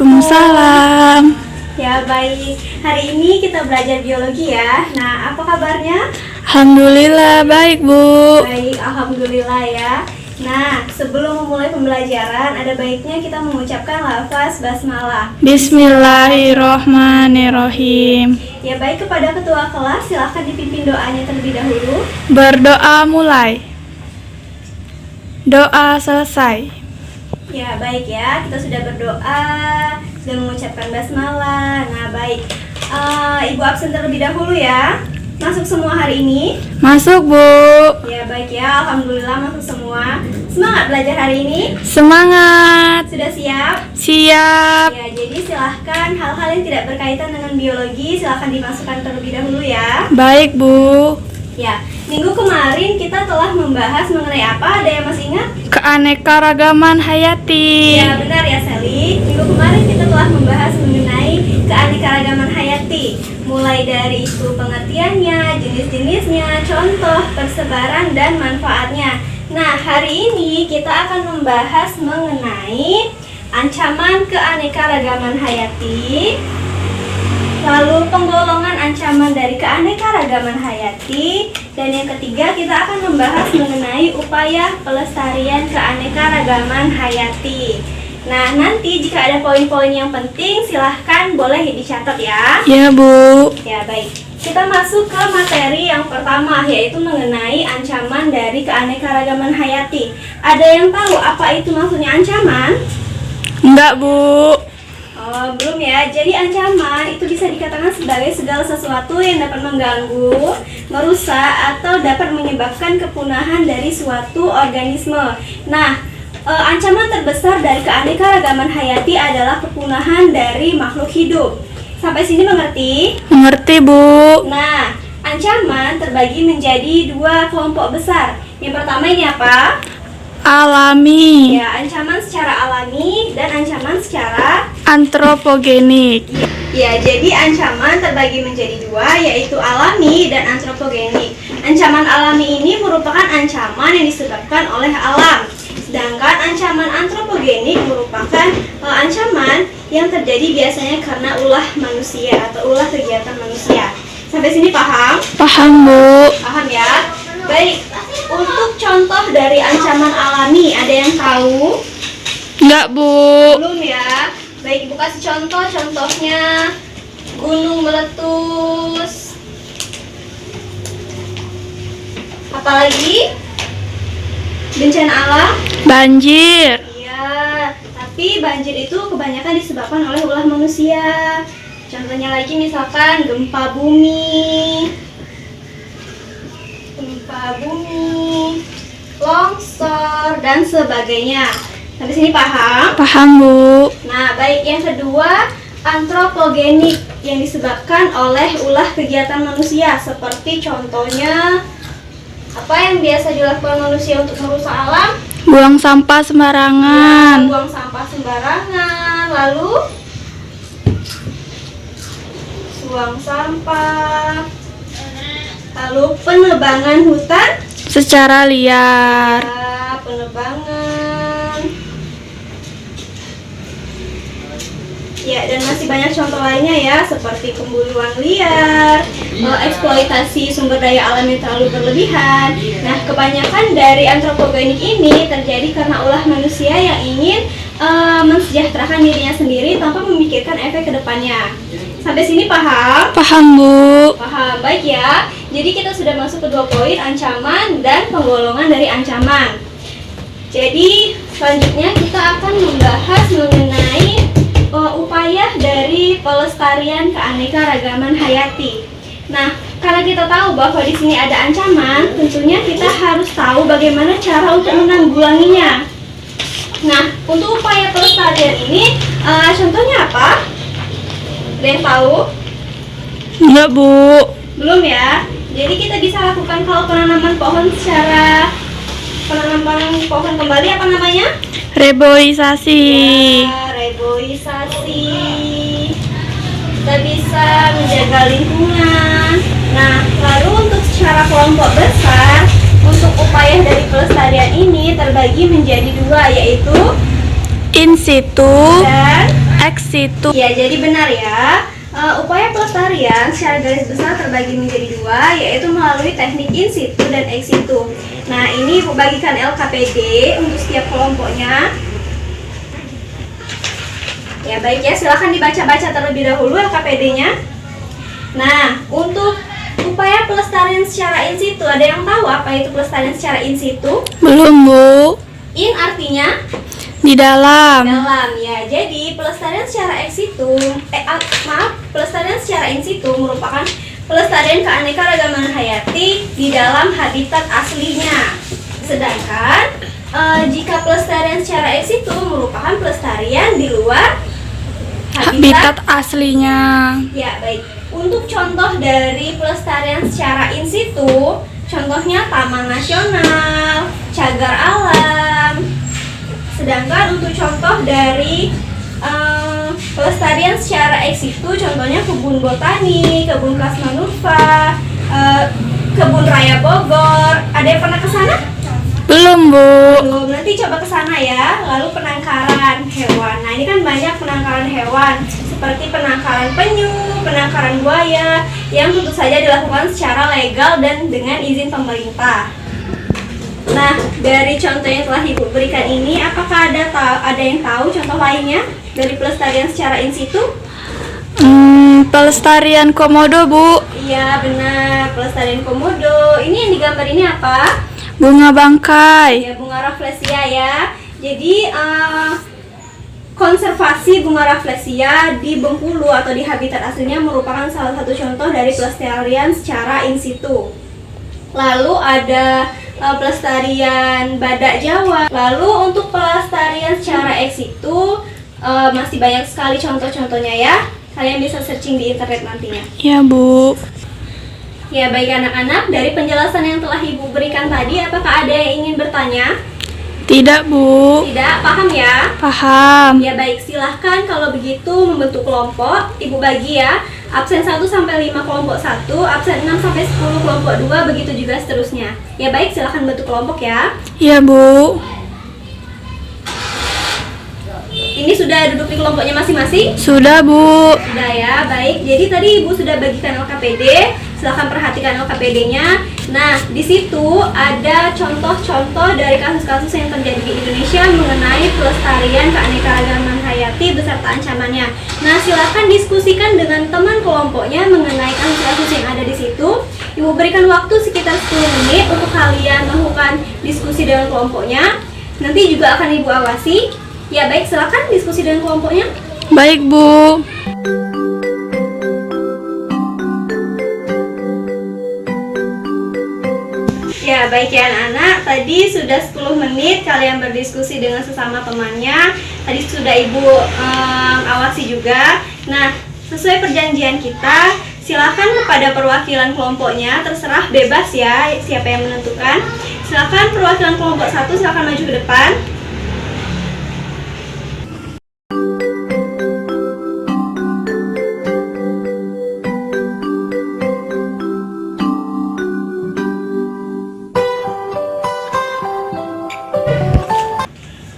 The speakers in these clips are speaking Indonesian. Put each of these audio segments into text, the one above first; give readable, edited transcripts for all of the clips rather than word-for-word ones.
Waalaikumsalam. Ya baik, hari ini kita belajar biologi ya. Nah, apa kabarnya? Alhamdulillah baik, Bu. Baik, alhamdulillah ya. Nah, sebelum memulai pembelajaran, ada baiknya kita mengucapkan lafaz basmalah. Bismillahirrohmanirrohim. Ya baik, kepada ketua kelas silahkan dipimpin doanya terlebih dahulu. Berdoa mulai. Doa selesai. Ya baik ya, kita sudah berdoa, sudah mengucapkan basmalah. Nah baik, Ibu absen terlebih dahulu ya. Masuk semua hari ini? Masuk, Bu. Ya baik ya, alhamdulillah masuk semua. Semangat belajar hari ini? Semangat. Sudah siap? Siap. Ya, jadi silahkan hal-hal yang tidak berkaitan dengan biologi silahkan dimasukkan terlebih dahulu ya. Baik, Bu. Ya, minggu kemarin kita telah membahas mengenai apa? Ada yang masih ingat? Keanekaragaman hayati. Ya benar ya Sally. Minggu kemarin kita telah membahas mengenai keanekaragaman hayati. Mulai dari itu pengertiannya, jenis-jenisnya, contoh, persebaran, dan manfaatnya. Nah, hari ini kita akan membahas mengenai ancaman keanekaragaman hayati, lalu penggolongan ancaman dari keanekaragaman hayati, dan yang ketiga kita akan membahas mengenai upaya pelestarian keanekaragaman hayati. Nah, nanti jika ada poin-poin yang penting silahkan boleh dicatat ya. Ya, Bu. Ya, baik. Kita masuk ke materi yang pertama, yaitu mengenai ancaman dari keanekaragaman hayati. Ada yang tahu apa itu maksudnya ancaman? Enggak, Bu. Oh, belum ya. Jadi ancaman itu bisa dikatakan sebagai segala sesuatu yang dapat mengganggu, merusak, atau dapat menyebabkan kepunahan dari suatu organisme. Nah, ancaman terbesar dari keanekaragaman hayati adalah kepunahan dari makhluk hidup. Sampai sini mengerti? Mengerti, Bu. Nah, ancaman terbagi menjadi dua kelompok besar. Yang pertama ini apa? Alami. Ya, ancaman secara alami dan ancaman secara Antropogenik. ya, jadi ancaman terbagi menjadi dua, yaitu alami dan antropogenik. Ancaman alami ini merupakan ancaman yang disebabkan oleh alam. Sedangkan ancaman antropogenik merupakan ancaman yang terjadi biasanya karena ulah manusia atau ulah kegiatan manusia. Sampai sini paham? Paham, Bu. Paham ya? Baik, untuk contoh dari ancaman alami, ada yang tahu? Enggak, Bu. Belum ya? Baik, Ibu kasih contoh. Contohnya gunung meletus. Apalagi? Bencana alam? Banjir. Iya, tapi banjir itu kebanyakan disebabkan oleh ulah manusia. Contohnya lagi misalkan gempa bumi, longsor, dan sebagainya. Sampai sini paham? Paham, Bu. Nah, baik, yang kedua antropogenik yang disebabkan oleh ulah kegiatan manusia. Seperti contohnya apa yang biasa dilakukan manusia untuk merusak alam? Buang sampah sembarangan. Buang sampah sembarangan, lalu buang sampah, lalu penebangan hutan Secara liar. ya, penebangan ya, dan masih banyak contoh lainnya ya, seperti pemburuan liar, eksploitasi sumber daya alam yang terlalu berlebihan. Nah, kebanyakan dari antropogenik ini terjadi karena ulah manusia yang ingin mensejahterakan dirinya sendiri tanpa memikirkan efek kedepannya. Sampai sini paham? Paham, Bu. Paham, baik ya. Jadi kita sudah masuk ke dua poin, ancaman dan penggolongan dari ancaman. Jadi selanjutnya kita akan membahas mengenai upaya dari pelestarian keanekaragaman hayati. Nah, karena kita tahu bahwa di sini ada ancaman, tentunya kita harus tahu bagaimana cara untuk menanggulanginya. Nah, untuk upaya pelestarian ini, contohnya apa? Ada yang tahu? Enggak, Bu. Belum ya? Jadi kita bisa lakukan kalau penanaman pohon secara penanaman pohon kembali, apa namanya? Reboisasi. Ya, reboisasi. Kita bisa menjaga lingkungan. Nah, lalu untuk secara kelompok besar, untuk upaya dari pelestarian ini terbagi menjadi dua, yaitu In situ dan ex situ. Ya, jadi benar ya. Upaya pelestarian secara garis besar terbagi menjadi dua, yaitu melalui teknik in situ dan ex situ. Nah, ini Ibu bagikan LKPD untuk setiap kelompoknya. Ya, baik ya, silahkan dibaca-baca terlebih dahulu LKPD-nya. Nah, untuk upaya pelestarian secara in situ, ada yang tahu apa itu pelestarian secara in situ? Belum, Bu. In artinya Di dalam. ya. Jadi pelestarian secara ex situ, pelestarian secara in situ merupakan pelestarian keanekaragaman hayati di dalam habitat aslinya. Sedangkan jika pelestarian secara ex situ merupakan pelestarian di luar Habitat aslinya. Ya, baik. Untuk contoh dari pelestarian secara in situ, contohnya taman nasional, cagar alam. Sedangkan untuk contoh dari pelestarian secara ex situ, contohnya kebun botani, kebun Plasmanuva, kebun raya Bogor. Ada yang pernah ke sana? Belum, Bu. Belum. Nanti coba ke sana ya. Lalu penangkaran hewan. Nah, ini kan banyak penangkaran hewan seperti penangkaran penyu, penangkaran buaya yang tentu saja dilakukan secara legal dan dengan izin pemerintah. Nah, dari contoh yang telah Ibu berikan ini, apakah ada yang tahu contoh lainnya dari pelestarian secara in situ? Pelestarian komodo, Bu. Iya, benar. Pelestarian komodo. Ini yang digambar ini apa? Bunga bangkai. Ya, bunga rafflesia ya. Jadi konservasi bunga rafflesia di Bengkulu atau di habitat aslinya merupakan salah satu contoh dari pelestarian secara in situ. Lalu ada pelestarian badak Jawa. Lalu untuk pelestarian secara ex situ masih banyak sekali contoh-contohnya ya. Kalian bisa searching di internet nantinya. Ya, Bu. Ya, baik anak-anak, dari penjelasan yang telah Ibu berikan tadi, apakah ada yang ingin bertanya? Tidak, Bu. Tidak, paham ya? Paham. Ya baik, silahkan kalau begitu membentuk kelompok. Ibu bagi ya, absen 1 sampai 5 kelompok 1, absen 6 sampai 10 kelompok 2, begitu juga seterusnya. Ya baik, silahkan bentuk kelompok ya. Ya, Bu. Ini sudah duduk di kelompoknya masing-masing? Sudah, Bu. Sudah ya, baik. Jadi tadi Ibu sudah bagikan LKPD. Silahkan perhatikan LKPD-nya. Nah, di situ ada contoh-contoh dari kasus-kasus yang terjadi di Indonesia mengenai pelestarian keanekaragaman hayati beserta ancamannya. Nah, silahkan diskusikan dengan teman kelompoknya mengenai kasus-kasus yang ada di situ. Ibu berikan waktu sekitar 10 menit untuk kalian melakukan diskusi dengan kelompoknya. Nanti juga akan Ibu awasi. Ya baik, silahkan diskusi dengan kelompoknya. Baik, Bu. Ya baik ya anak-anak, tadi sudah 10 menit kalian berdiskusi dengan sesama temannya. Tadi sudah Ibu awasi juga. Nah, sesuai perjanjian kita, silakan kepada perwakilan kelompoknya, terserah bebas ya siapa yang menentukan. Silakan perwakilan kelompok 1 silakan maju ke depan.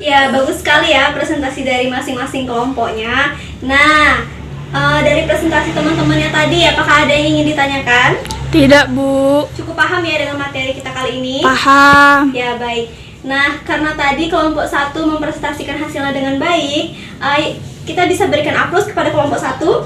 Ya, bagus sekali ya presentasi dari masing-masing kelompoknya. Nah, dari presentasi teman-temannya tadi, apakah ada yang ingin ditanyakan? Tidak, Bu. Cukup paham ya dengan materi kita kali ini? Paham. Ya, baik. Nah, karena tadi kelompok 1 mempresentasikan hasilnya dengan baik, kita bisa berikan aplaus kepada kelompok 1.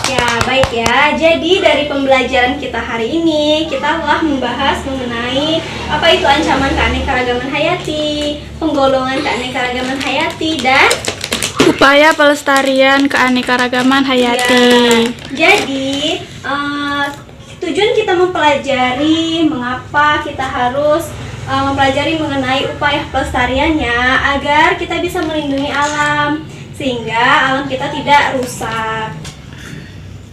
Ya, baik ya. Jadi dari pembelajaran kita hari ini, kita telah membahas mengenai apa itu ancaman keanekaragaman hayati, penggolongan keanekaragaman hayati, dan upaya pelestarian keanekaragaman hayati. Ya, jadi tujuan kita mempelajari mengapa kita harus mempelajari mengenai upaya pelestariannya agar kita bisa melindungi alam sehingga alam kita tidak rusak.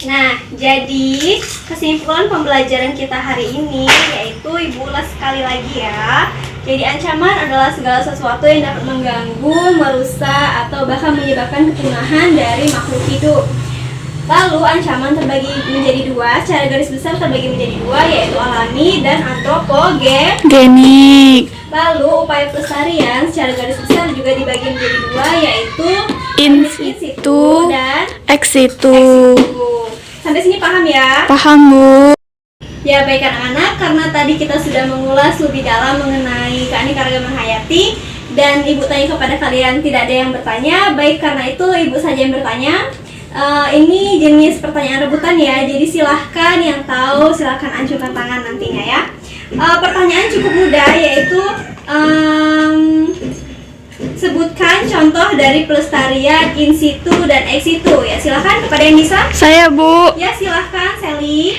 Nah, jadi kesimpulan pembelajaran kita hari ini yaitu Ibu ulas sekali lagi ya. Jadi ancaman adalah segala sesuatu yang dapat mengganggu, merusak, atau bahkan menyebabkan kepunahan dari makhluk hidup. Lalu ancaman terbagi menjadi dua, secara garis besar terbagi menjadi dua, yaitu alami dan Genik. Lalu upaya pelestarian secara garis besar juga dibagi menjadi dua, yaitu In situ situ, dan ex situ. Sampai sini paham ya? Paham, Bu. Ya baik anak-anak, karena tadi kita sudah mengulas lebih dalam mengenai keanekaragaman hayati dan Ibu tanya kepada kalian tidak ada yang bertanya, baik karena itu Ibu saja yang bertanya. Ini jenis pertanyaan rebutan ya, jadi silahkan yang tahu silahkan ajukan tangan nantinya ya. Pertanyaan cukup mudah, yaitu sebutkan contoh dari pelestarian in situ dan ex situ ya. Silahkan kepada yang bisa. Saya, Bu. Ya silahkan Sally.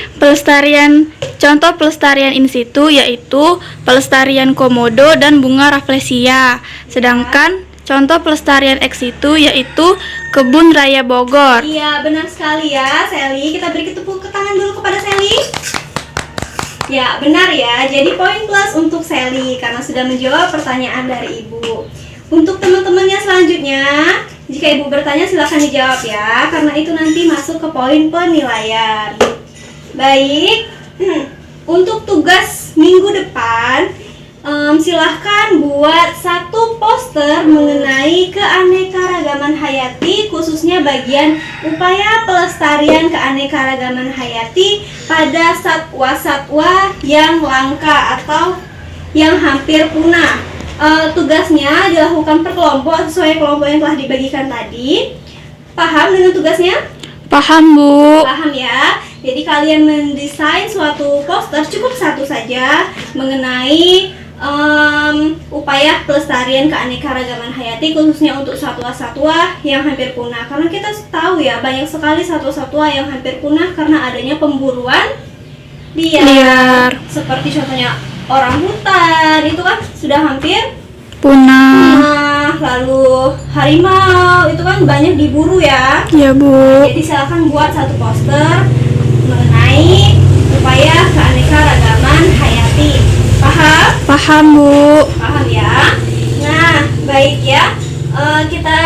Contoh pelestarian in situ yaitu pelestarian komodo dan bunga rafflesia. Sedangkan contoh pelestarian ex situ yaitu kebun raya Bogor. Iya benar sekali ya Sally. Kita beri tepuk tangan dulu kepada Sally. Ya benar ya. Jadi poin plus untuk Sally karena sudah menjawab pertanyaan dari Ibu. Untuk teman-temannya selanjutnya, jika Ibu bertanya silahkan dijawab ya, karena itu nanti masuk ke poin penilaian. Baik, untuk tugas minggu depan, silahkan buat satu poster mengenai keanekaragaman hayati, khususnya bagian upaya pelestarian keanekaragaman hayati pada satwa-satwa yang langka atau yang hampir punah. Tugasnya dilakukan per kelompok sesuai kelompok yang telah dibagikan tadi. Paham dengan tugasnya? Paham, Bu. Paham ya. Jadi kalian mendesain suatu poster, cukup satu saja, mengenai upaya pelestarian keanekaragaman hayati khususnya untuk satwa-satwa yang hampir punah. Karena kita tahu ya, banyak sekali satwa-satwa yang hampir punah karena adanya pemburuan liar. Seperti contohnya orang hutan, itu kan sudah hampir punah. Lalu harimau itu kan banyak diburu ya. Ya, Bu. Jadi silakan buat satu poster mengenai upaya keanekaragaman hayati. Paham? Paham, Bu. Paham ya. Nah, baik ya. Kita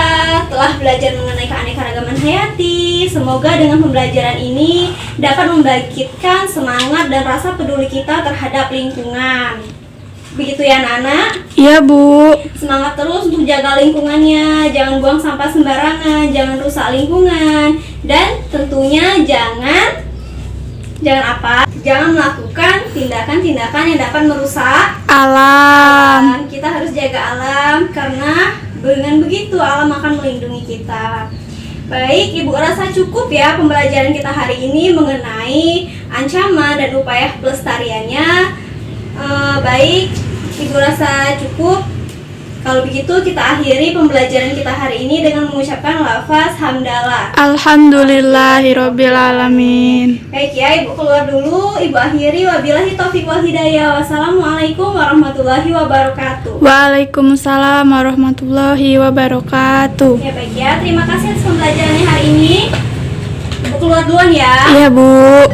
telah belajar mengenai keanekaragaman hayati. Semoga dengan pembelajaran ini dapat membangkitkan semangat dan rasa peduli kita terhadap lingkungan. Begitu ya anak-anak? Iya, Bu. Semangat terus untuk jaga lingkungannya. Jangan buang sampah sembarangan, jangan rusak lingkungan, dan tentunya jangan apa? Jangan melakukan tindakan-tindakan yang dapat merusak Alam. Kita harus jaga alam karena dengan begitu alam akan melindungi kita. Baik, Ibu rasa cukup ya pembelajaran kita hari ini mengenai ancaman dan upaya pelestariannya. Baik, Ibu rasa cukup. Kalau begitu kita akhiri pembelajaran kita hari ini dengan mengucapkan lafaz hamdalah. Alhamdulillahirabbil alamin. Baik ya, Ibu keluar dulu. Ibu akhiri wabillahi taufiq wal hidayah. Wassalamualaikum warahmatullahi wabarakatuh. Waalaikumsalam warahmatullahi wabarakatuh. Ya baik ya, terima kasih atas pembelajarannya hari ini. Ibu keluar duluan ya. Iya, Bu.